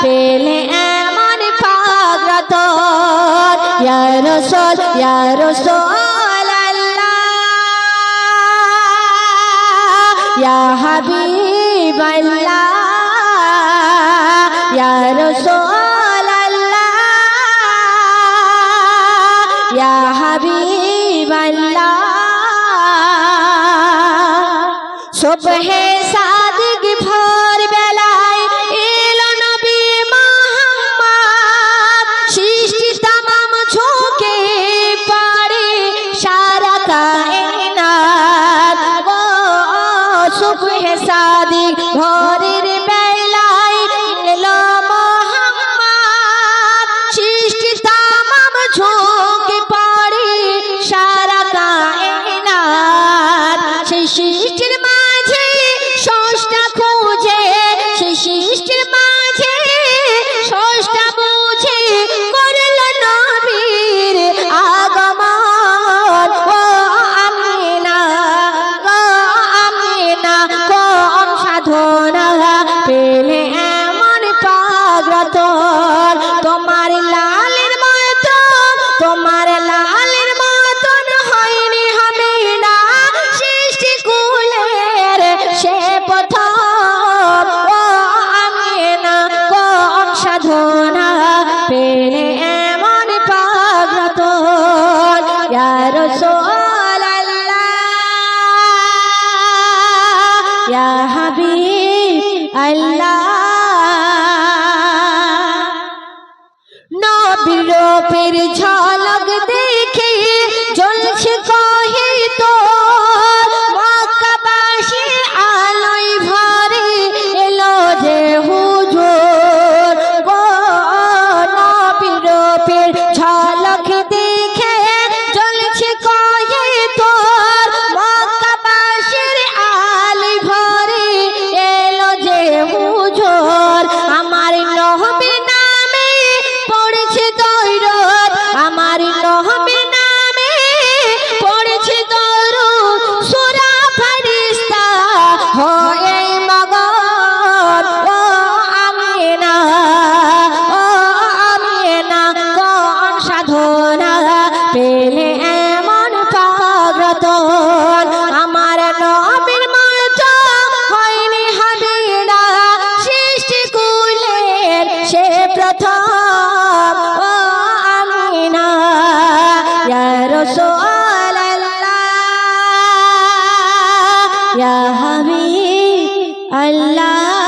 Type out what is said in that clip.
পেলে এমন পাগরাত ইয়া রাসূল আল্লাহ ইয়া হাবিব আল্লাহ ইয়া রাসূল আল্লাহ ইয়া হাবিব আল্লাহ সুবহে সাদিক ভোর বেলায় এলো নবী মুহাম্মদ সৃষ্টি तमाम ঝুঁকে পড়ে সারা কায়নাত ও সুবহে সাদিক ভোরের বেলায় এলো মুহাম্মদ সৃষ্টি तमाम ঝুঁকে পড়ে সারা কায়নাত সেই সৃষ্টির মাঝে ষষ্ঠটা খুঁজে সেই সৃষ্টির মাঝে ষষ্ঠটা বুঝে করল নবীর আগমন ও আমিনা কোন সাধনা পেলে এমন পাগরাত তোমার লালের মতন হয়নি হবে না সৃষ্টি কুলের সে প্রথম ও আমিনা কোন সাধনা পেলে এমন পাগরাত ইয়া রাসূল আল্লাহ ইয়া হাবিব আল্লাহ নবীর রূপের ঝলক দেখে জ্বলছে কহে তো মক্কাবাসী আলোয় ভরে এলো যে হুজুর গো নবীর রূপের ঝলক দেখে জ্বলছে কহে তো মক্কাবাসীর আলোয় ভরে এলো যে হুজুর আমার নবীর নামে পড়েছে দৌলত আমার নবীর নামে পড়েছে দরুদ সূরা ফেরেশতা হয়ে মগন ও আমিনা কোন সাধনা পেলে এমন পাগরাত আমার নবীর মতো হয়নি হবে না সৃষ্টি কুলের সে প্রথম ও আমিনা ইয়া রাসূল আল্লাহ ইয়া হাবিব আল্লাহ